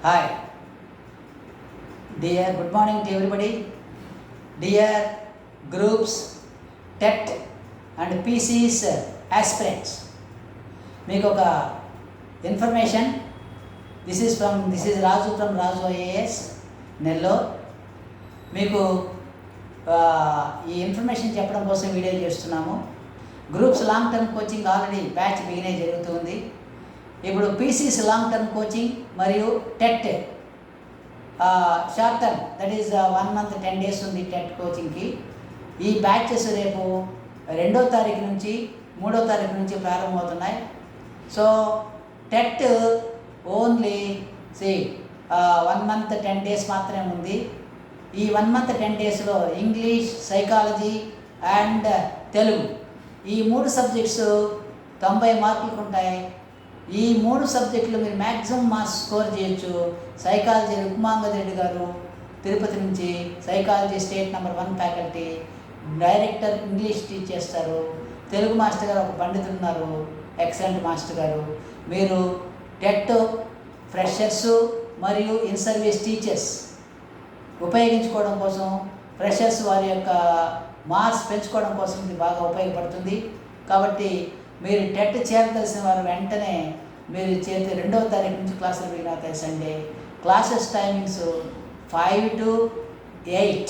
Hi, dear, good morning to everybody. Dear groups, TET and PC's aspirants. మీకు ఒక information. This is Raju from Raju IAS Nellore. మీకు ఈ information చెప్పడం కోసం వీడియో చేస్తున్నాము. Groups long term coaching already batch బిగినే జరుగుతుంది. ఇప్పుడు పీసీస్ లాంగ్ టర్మ్ కోచింగ్ మరియు TET short term, that is 1 month 10 days ఉంది టెట్ కోచింగ్కి. ఈ బ్యాచెస్ రేపు 2వ తారీఖు నుంచి 3వ తారీఖు నుంచి ప్రారంభమవుతున్నాయి. So TET only 1 month 10 days మాత్రమే ఉంది. ఈ 1 month 10 daysలో ఇంగ్లీష్, సైకాలజీ అండ్ తెలుగు ఈ 3 సబ్జెక్ట్స్ 90 మార్కులకు ఉంటాయి. ఈ 3 సబ్జెక్టులు మీరు మ్యాక్సిమం మార్క్స్ స్కోర్ చేయొచ్చు. సైకాలజీ రుక్మాంగద్ రెడ్డి గారు తిరుపతి నుంచి psychology state number 1 faculty, director English teach చేస్తారు. తెలుగు మాస్టర్ గారు ఒక పండితులు ఉన్నారు, ఎక్సలెంట్ మాస్టర్ గారు. మీరు టెట్ ఫ్రెషర్స్ మరియు ఇన్ సర్వీస్ టీచర్స్ ఉపయోగించుకోవడం కోసం, ఫ్రెషర్స్ వారి యొక్క మార్క్స్ పెంచుకోవడం కోసం ఇది బాగా ఉపయోగపడుతుంది. కాబట్టి మీరు టెట్ చేరదలసిన వారు వెంటనే మీరు చేరితే 2వ తారీఖు నుంచి క్లాసులు బిగిన్ అవుతాయి. Sunday classes timings 5 to 8.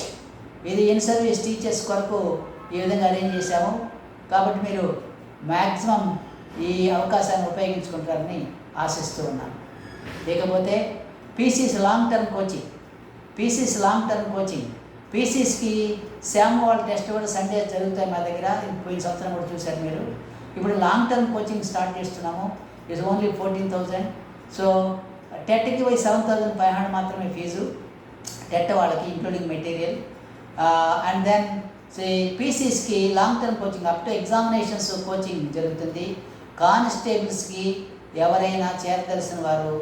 ఇది ఇన్ సర్వీస్ టీచర్స్ కొరకు ఈ విధంగా అరేంజ్ చేశాము. కాబట్టి మీరు మ్యాక్సిమం ఈ అవకాశాన్ని ఉపయోగించుకుంటారని ఆశిస్తూ ఉన్నాను. లేకపోతే పీసీస్ లాంగ్ టర్మ్ కోచింగ్ పీసీస్కి శామ్వాల్ టెస్ట్ కూడా సండే జరుగుతాయి మా దగ్గర. పోయిన సంవత్సరం కూడా చూశారు మీరు. ఇప్పుడు లాంగ్ టర్మ్ కోచింగ్ స్టార్ట్ చేస్తున్నాము. It's only 14,000. సో టెట్కి పోయి 7,500 మాత్రమే ఫీజు, టెట్ వాళ్ళకి ఇంక్లూడింగ్ మెటీరియల్. అండ్ దెన్ పీసీస్కి long term coaching up to examinations coaching జరుగుతుంది. కానిస్టేబుల్స్కి ఎవరైనా చేరదలసిన వారు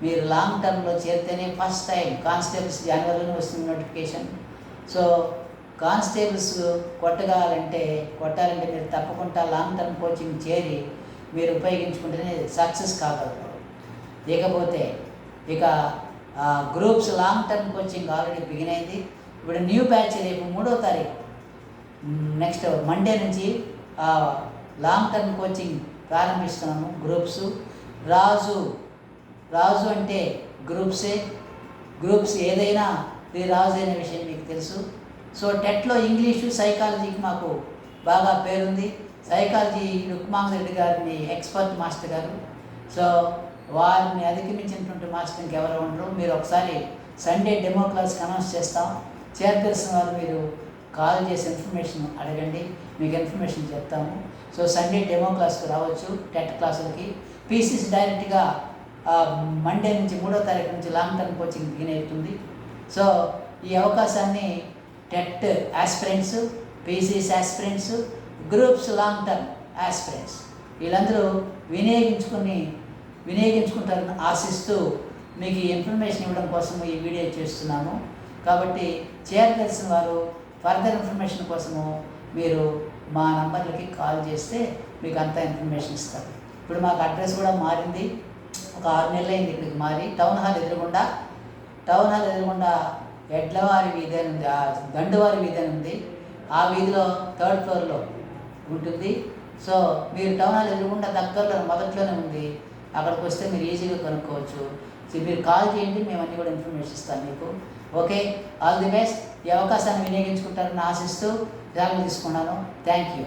మీరు లాంగ్ టర్మ్లో చేరితేనే ఫస్ట్ టైం. కానిస్టేబుల్స్ జనవరిలోనే వస్తుంది నోటిఫికేషన్. సో కానిస్టేబుల్స్ కొట్టాలంటే మీరు తప్పకుండా లాంగ్ టర్మ్ కోచింగ్ చేరి మీరు ఉపయోగించుకుంటేనే సక్సెస్ కాగలరు. లేకపోతే ఇక groups long term coaching already begin అయింది. ఇప్పుడు న్యూ బ్యాచ్ రేపు 3వ తారీఖు నెక్స్ట్ మండే నుంచి లాంగ్ టర్మ్ కోచింగ్ ప్రారంభిస్తున్నాము. గ్రూప్స్ రాజు అంటే గ్రూప్స్ ఏదైనా ఇది రాజు అనే విషయం మీకు తెలుసు. సో టెట్లో ఇంగ్లీషు, సైకాలజీకి మాకు బాగా పేరుంది. సైకాలజీ రుక్మాంగద్ రెడ్డి గారిని ఎక్స్పర్ట్ మాస్టర్ గారు. సో వారిని అధిగమించినటువంటి మాస్టర్ ఇంకెవరు ఉండరు. మీరు ఒకసారి సండే డెమో క్లాస్కి అనౌన్స్ చేస్తాం. చేరదలసిన వారు మీరు కాల్ చేసి ఇన్ఫర్మేషన్ అడగండి, మీకు ఇన్ఫర్మేషన్ చెప్తాము. సో సండే డెమో క్లాస్కి రావచ్చు టెట్ క్లాసులకి. పీసీస్ డైరెక్ట్గా మండే నుంచి 3వ తారీఖు నుంచి లాంగ్ టర్మ్ కోచింగ్ బిగిన్ అవుతుంది. సో ఈ అవకాశాన్ని TET aspirants, Pisces aspirants, groups long term aspirants వీళ్ళందరూ వినియోగించుకుంటారని ఆశిస్తూ మీకు ఈ ఇన్ఫర్మేషన్ ఇవ్వడం కోసం ఈ వీడియో చేస్తున్నాము. కాబట్టి చేరదలసిన వారు ఫర్దర్ ఇన్ఫర్మేషన్ కోసము మీరు మా నంబర్లకి కాల్ చేస్తే మీకు అంతా ఇన్ఫర్మేషన్ ఇస్తారు. ఇప్పుడు మాకు అడ్రస్ కూడా మారింది. ఒక 6 నెలలు అయింది ఇక్కడికి మారి. టౌన్ హాల్ ఎదురుగుండా ఎడ్లవారి వీధి అని ఉంది, దండువారి వీధి అని ఉంది. ఆ వీధిలో 3rd floorలో ఉంటుంది. సో మీరు టౌన్ హాల్ ఎదురుగుండా దగ్గరలో మొదట్లోనే ఉంది. అక్కడికి వస్తే మీరు ఈజీగా కనుక్కోవచ్చు. సో మీరు కాల్ చేయండి, మేము అన్నీ కూడా ఇన్ఫర్మేషన్ ఇస్తాను మీకు. Okay, all the best. ఈ అవకాశాన్ని వినియోగించుకుంటారని ఆశిస్తూ జాగ్రత్త తీసుకున్నాను. Thank you.